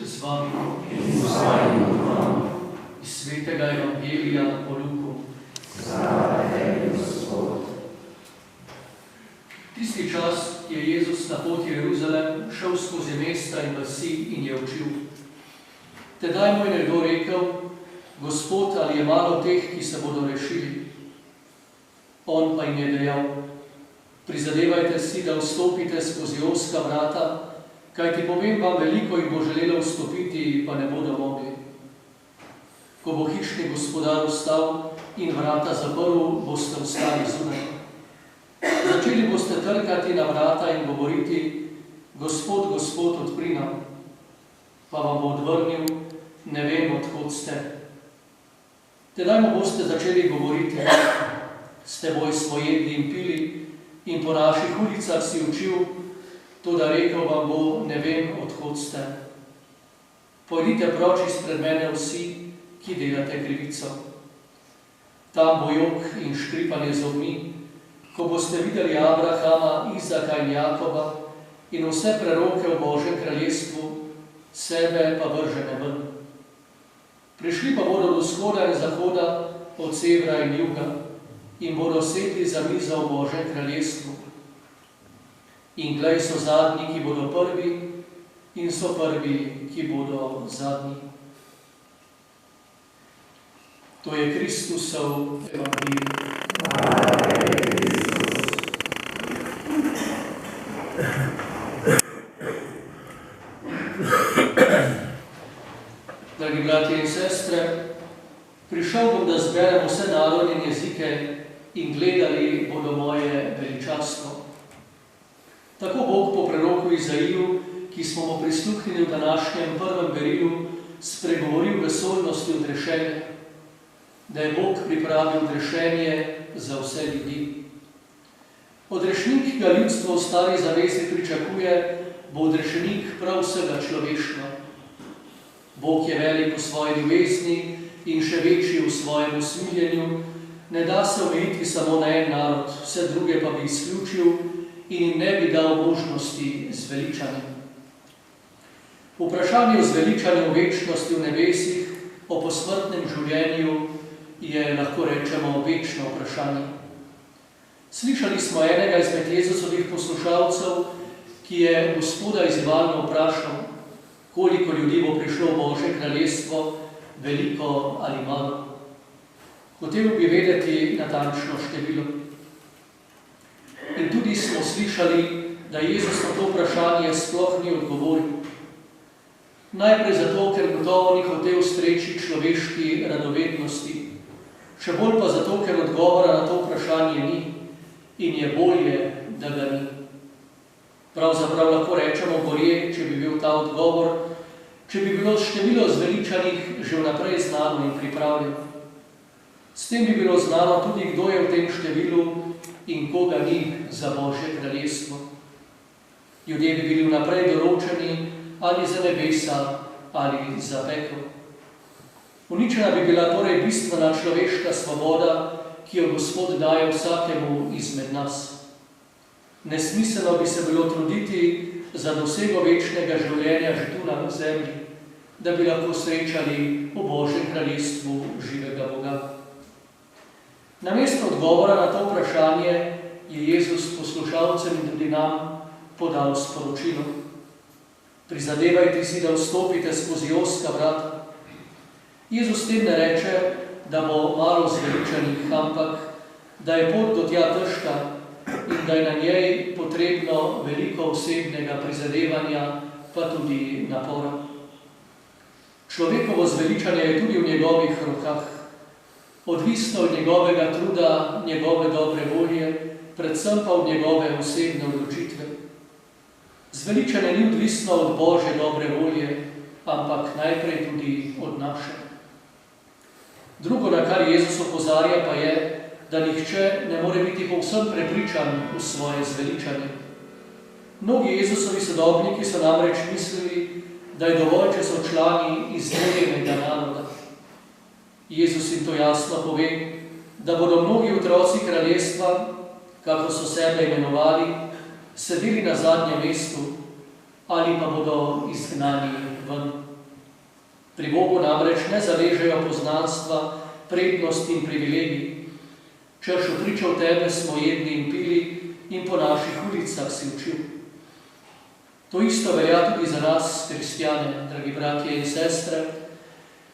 z vami. Iz svetega Evangelija po Luku. Tisti čas je Jezus na poti v Jeruzalem šel skozi mesta in vasi in je učil. Tedaj mu je nekdo rekel: Gospod, ali je malo teh, ki se bodo rešili? On pa jim je dejal: Prizadevajte si, da vstopite skozi ozka vrata, kajti povem vam, veliko jih bo želelo vstopiti, pa ne bodo mogli. Ko bo hišni gospodar vstal in vrata zaprl, boste ostali zunaj. Začeli boste trkati na vrata in govoriti: Gospod, Gospod, odpri nam. Pa vam bo odvrnil: Ne vem, od kod ste. Tedaj mu boste začeli govoriti: S teboj smo jedli in pili in po naših ulicah si učil, toda rekel vam bo: Ne vem, od kod ste. Pojdite proč izpred mene vsi, ki delate krivico. Tam bo jok in škripanje zobmi, ko boste videli Abrahama, Izaka in Jakoba in vse preroke v Božjem kraljestvu, sebe pa vržene ven. Prišli pa bodo do vzhoda in zahoda, od severa in juga, in bodo sedli za mizo v Božjem kraljestvu. In glej, so zadnji, ki bodo prvi, in so prvi, ki bodo zadnji. To je Kristusov evangelij. Dragi bratje in sestre, prišel bom, da zberem vse narode in jezike in gledali bodo moje veličastvo. Tako Bog po preroku Izaiju, ki smo mu prisluhnili v današnjem prvem berilu, spregovoril vesoljnosti odrešenja, da je Bog pripravil odrešenje za vse ljudi. Odrešnik, ki ga ljudstvo v stari zavezi pričakuje, bo odrešenik prav vsega človeštva. Bog je velik v svoji ljubezni in še večji v svojem usmiljenju, ne da se omejiti samo na en narod, vse druge pa bi izključil in jim ne bi dal možnosti zveličanja. Vprašanje o zveličanju večnosti v nebesih, o posmrtnem življenju, je, lahko rečemo, večno vprašanje. Slišali smo enega izmed Jezusovih poslušalcev, ki je Gospoda izzivalno vprašal, koliko ljudi bo prišlo v Božje kraljestvo, veliko ali malo. Hotel bi vedeti natančno število. In tudi smo slišali, da Jezus na to vprašanje sploh ni odgovoril. Najprej zato, ker gotovo ni hotel streči človeški radovednosti, še bolj pa zato, ker odgovora na to vprašanje ni in je bolje, da ga ni. Pravzaprav lahko rečemo bolje, če bi bil ta odgovor, če bi bilo število zveličanih že vnaprej znano in pripravljeno. S tem bi bilo znano tudi, kdo je v tem številu in koga ni za Božje kraljestvo. Ljudje bi bili vnaprej določeni ali za nebesa ali za pekel. Uničena bi bila torej bistvena človeška svoboda, ki jo Gospod daje vsakemu izmed nas. Nesmiselno bi se bilo truditi za dosego večnega življenja že tu na zemlji, da bi lahko srečali v Božjem kraljestvu živega Boga. Namesto odgovora na to vprašanje je Jezus poslušalcem in tudi nam podal sporočilo: Prizadevajte si, da vstopite skozi ozka vrata. Jezus tem ne reče, da bo malo zveličanih, ampak da je pot do tja težka in da je na njej potrebno veliko osebnega prizadevanja, pa tudi napora. Človekovo zveličanje je tudi v njegovih rokah, odvisno od njegovega truda, njegove dobre volje, predvsem pa od njegove osebne odločitve. Zveličanje ni odvisno od Božje dobre volje, ampak najprej tudi od naše. Drugo, na kar Jezus opozarja, pa je, da nihče ne more biti povsem prepričan v svoje zveličanje. Mnogi Jezusovi sodobniki so namreč mislili, da je dovolj, če so člani izvoljenega naroda. Jezus jim to jasno pove, da bodo mnogi otroci kraljestva, kako so sebe imenovali, sedeli na zadnjem mestu ali pa bodo izgnani ven. Pri Bogu namreč ne zavežejo poznanstva, prednosti in privilegij. Češ vpričal tebe smo jedli in pili in po naših ulicah si učil. To isto velja tudi za nas, kristjane, dragi bratje in sestre.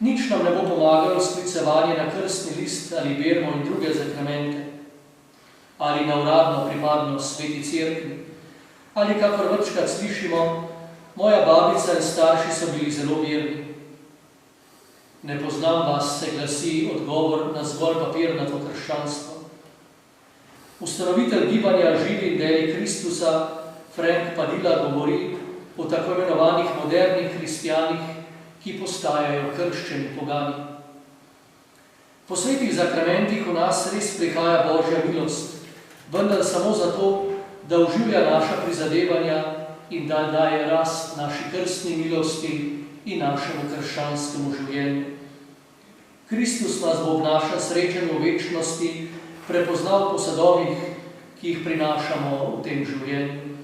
Nič nam ne bo pomagalo sklicevanje na krstni list ali bermo in druge zakramente, ali na uradno pripadnost sveti cerkvi, ali kakor večkrat slišimo, moja babica in starši so bili zelo verni. Ne poznam vas, se glasi odgovor na zgolj papirnato krščanstvo. Ustanovitelj gibanja Živi in deli Kristusa, Frank Padilla, govori o tako imenovanih modernih hristijanih, ki postajajo krščeni pogani. Po svetih zakramentih v nas res prihaja Božja milost, vendar samo zato, da oživlja naša prizadevanja in da daje rast naši krstni milosti in našemu krščanskemu življenju. Kristus nas bo ob našem srečanju v večnosti prepoznal po sadovih, ki jih prinašamo v tem življenju.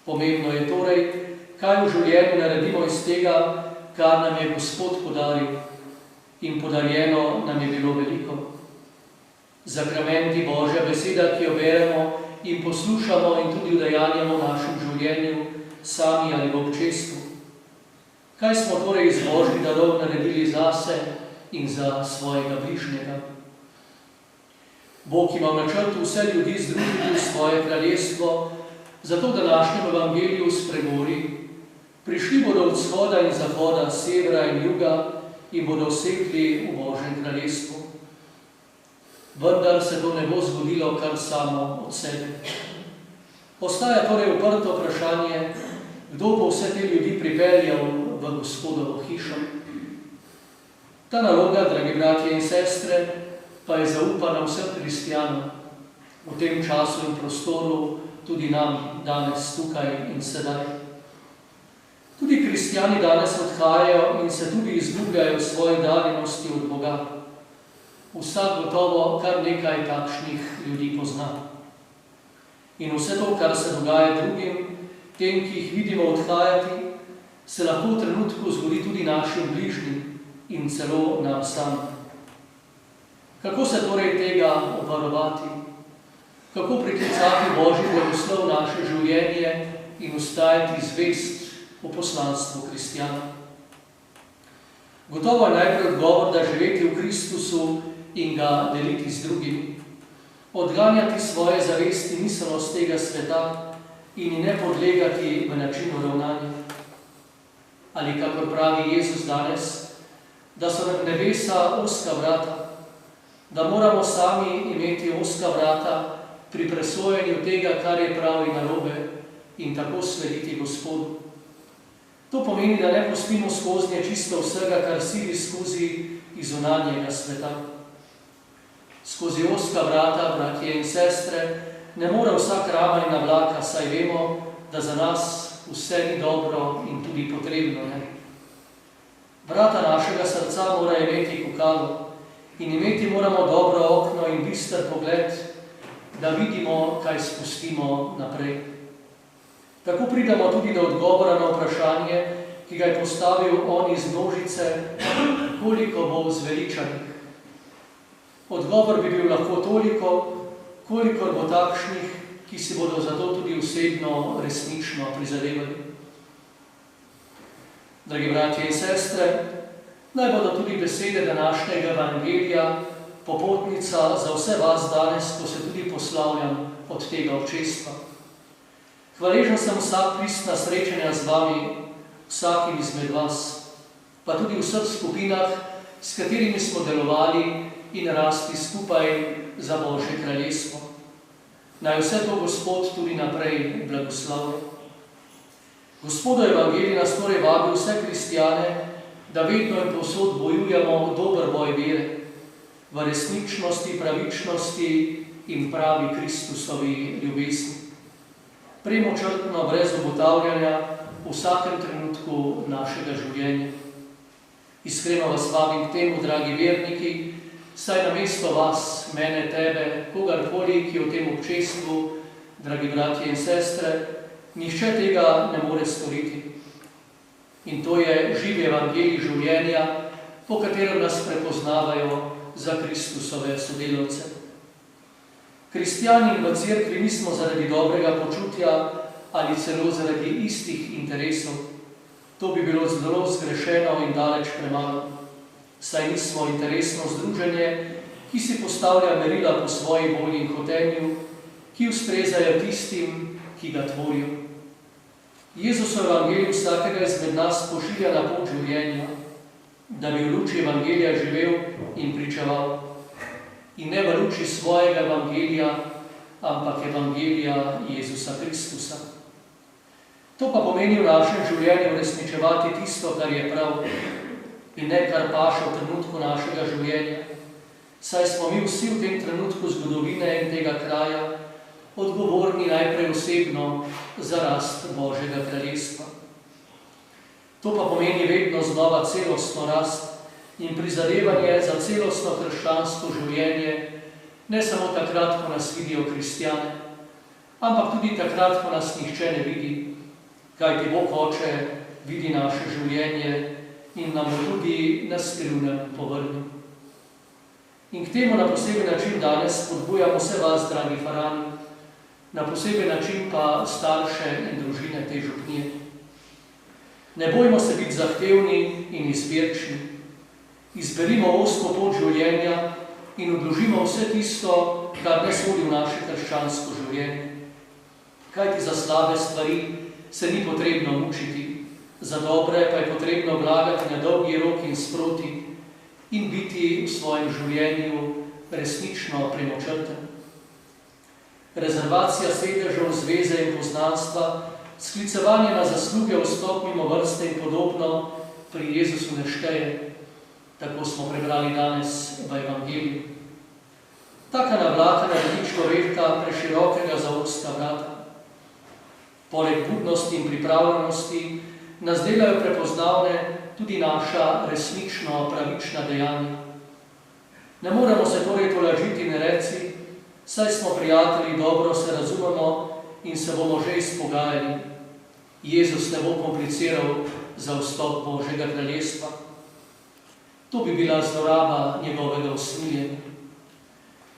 Pomembno je torej, kaj v življenju naredimo iz tega, kar nam je Gospod podaril, in podarjeno nam je bilo veliko. Zakramenti, Božja beseda, ki jo beremo in poslušamo in tudi udejanjamo v našem življenju, sami ali v občestvu. Kaj smo torej iz Božjih darov naredili zase in za svojega bližnjega? Bog ima v načrtu vse ljudi združiti v svoje kraljestvo, zato v današnjem evangeliju spregovori: prišli bodo od vzhoda in zahoda, severa in juga in bodo vsekli v Božjem kraljestvu. Vendar se to ne bo zgodilo kar samo od sebe. Ostaja torej odprto vprašanje, kdo bo vse te ljudi pripeljal v Gospodovo hišo. Ta naloga, dragi bratje in sestre, pa je zaupana vsem hristijanom v tem času in prostoru, tudi nam danes tukaj in sedaj. Tudi kristijani danes odhajajo in se tudi izgubljajo svoje daljenosti od Boga. Vsak gotovo kar nekaj takšnih ljudi pozna. In vse to, kar se dogaja drugim, tem, ki jih vidimo odhajati, se lahko v trenutku zgodi tudi našim bližnjim in celo nam samim. Kako se torej tega obvarovati? Kako priklicati Božji blagoslov v naše življenje in ostajati zvest v poslanstvu kristjana? Gotovo je najprej odgovor, da živeti v Kristusu in ga deliti z drugimi. Odganjati svoje zavesti miselnost tega sveta in ne podlegati v načinu ravnanja. Ali kakor pravi Jezus danes, da so nam nebesa ozka vrata, da moramo sami imeti ozka vrata pri presojanju tega, kar je prav in narobe, in tako slediti Gospodu. To pomeni, da ne pustimo skoznje čisto vsega, kar sili skozi iz zunanjega sveta. Skozi ozka vrata, bratje in sestre, ne more vsak ramen na vlaka, saj vemo, da za nas vse ni dobro in tudi potrebno. Ne? Vrata našega srca mora imeti kukalo in imeti moramo dobro okno in bister pogled, da vidimo, kaj spustimo naprej. Tako pridemo tudi do odgovora na vprašanje, ki ga je postavil on iz množice, koliko bo zveličanih. Odgovor bi bil lahko toliko, kolikor bo takšnih, ki si bodo zato tudi osebno, resnično prizadevali. Dragi bratje in sestre, naj bodo tudi besede današnjega evangelija popotnica za vse vas danes, ko se tudi poslavljam od tega občestva. Hvaležen sem vsak pristna srečanja z vami, vsakim izmed vas, pa tudi v vseh skupinah, s katerimi smo delovali in rasti skupaj za Božje kraljestvo. Naj vse to Gospod tudi naprej blagoslavlja. Gospodov evangelij nas torej vabi vse kristjane, da vedno in povsod bojujemo dober boj vere, v resničnosti, pravičnosti in pravi Kristusovi ljubezni. Premočrtno, brez obotavljanja, v vsakem trenutku našega življenja. Iskreno vas vabim k temu, dragi verniki, saj namesto vas, mene, tebe, kogarkoli, ki je v tem občestvu, dragi bratje in sestre, nihče tega ne more storiti. In to je živi evangelij življenja, po katerem nas prepoznavajo za Kristusove sodelavce. Kristjani v cerkvi nismo zaradi dobrega počutja ali celo zaradi istih interesov. To bi bilo zelo zgrešeno in daleč premalo, saj nismo interesno združenje, ki si postavlja merila po svoji volji in hotenju, ki ustrezajo tistim, ki ga tvorijo. Jezusov evangelij vsakega izmed nas pošilja na pot življenja, da bi v luči evangelija živel in pričeval. In ne v luči svojega evangelija, ampak evangelija Jezusa Kristusa. To pa pomeni v našem življenju uresničevati tisto, kar je prav, in ne kar paše v trenutku našega življenja, saj smo mi vsi v tem trenutku zgodovine in tega kraja odgovorni najprej osebno za rast Božjega kraljestva. To pa pomeni vedno znova celostno rast in prizadevanje za celostno krščansko življenje, ne samo takrat, ko nas vidijo kristjane, ampak tudi takrat, ko nas nihče ne vidi, kajti Bog Oče vidi naše življenje in nam bo tudi na skrivnem povrnil. In k temu na poseben način danes spodbujamo vse vas, dragi farani, na poseben način pa starše in družine te župnije. Ne bojmo se biti zahtevni in izbirčni. Izberimo ozko pot življenja in odložimo vse tisto, kar ne sodi v naše krščansko življenje. Kajti za slabe stvari se ni potrebno mučiti, za dobre pa je potrebno vlagati na dolgi rok in sproti in biti v svojem življenju resnično premočrten. Rezervacija sedežev, zveze in poznanstva, sklicevanje na zasluge, vstop mimo vrste in podobno pri Jezusu ne šteje. Tako smo prebrali danes v evangeliju. Taka navlakana ni človeka preširokega za ozka vrata. Poleg budnosti in pripravljenosti nas delajo prepoznavne tudi naša resnično pravična dejanja. Ne moremo se torej tolažiti in reci, saj smo prijatelji, dobro se razumemo in se bomo že izpogajali. Jezus ne bo kompliciral za vstop Božjega kraljestva. To bi bila zloraba njegovega usmiljenja.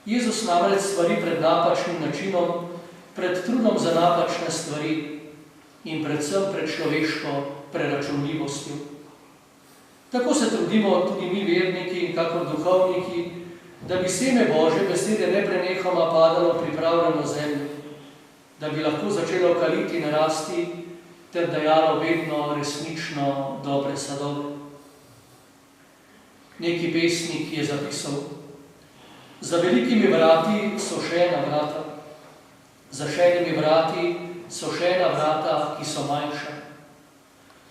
Jezus namreč stvari pred napačnim načinom, pred trudom za napačne stvari in predvsem pred človeško preračunljivostjo. Tako se trudimo tudi mi verniki in kakor duhovniki, da bi seme Božje besede neprenehoma padalo v pripravljeno zemljo, da bi lahko začelo kaliti in rasti ter dajalo vedno resnično dobre sadove. Neki pesnik je zapisal: za velikimi vrati so še ena vrata, za še enimi vrati so še ena vrata, ki so manjša.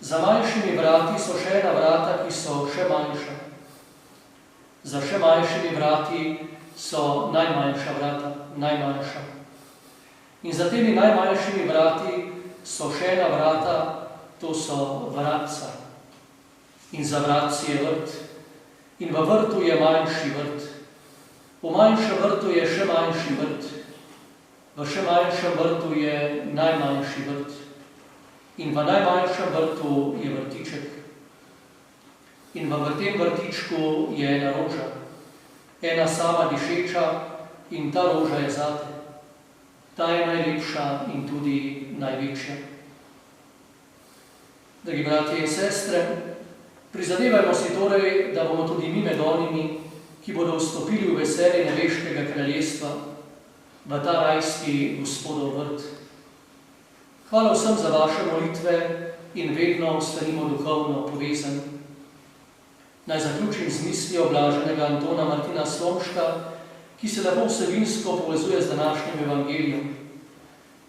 Za manjšimi vrati so še ena vrata, ki so še manjša. Za še manjšimi vrati so najmanjša vrata, najmanjša. In za temi najmanjšimi vrati so še ena vrata, to so vratca. In za vratci je vrt. In v vrtu je manjši vrt. V manjšem vrtu je še manjši vrt. V še manjšem vrtu je najmanjši vrt. In v najmanjšem vrtu je vrtiček. In v tem vrtičku je ena roža, ena sama dišeča, in ta roža je zate. Ta je najlepša in tudi največja. Dragi bratje in sestre, prizadevajmo si torej, da bomo tudi mi med onimi, ki bodo vstopili v veselje nebeškega kraljestva, v ta rajski Gospodov vrt. Hvala vsem za vaše molitve in vedno ostanimo duhovno povezani. Naj zaključim z mislijo blaženega Antona Martina Slomška, ki se lepo vsebinsko povezuje z današnjim evangelijem.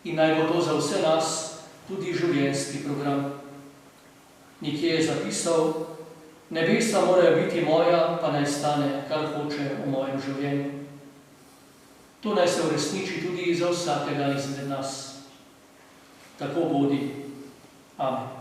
In naj bo to za vse nas tudi življenjski program. Nekje je zapisal: nebesa morajo biti moja, pa naj stane, kar hoče v mojem življenju. To naj se uresniči tudi za vsakega izmed nas. Tako bodi. Amen.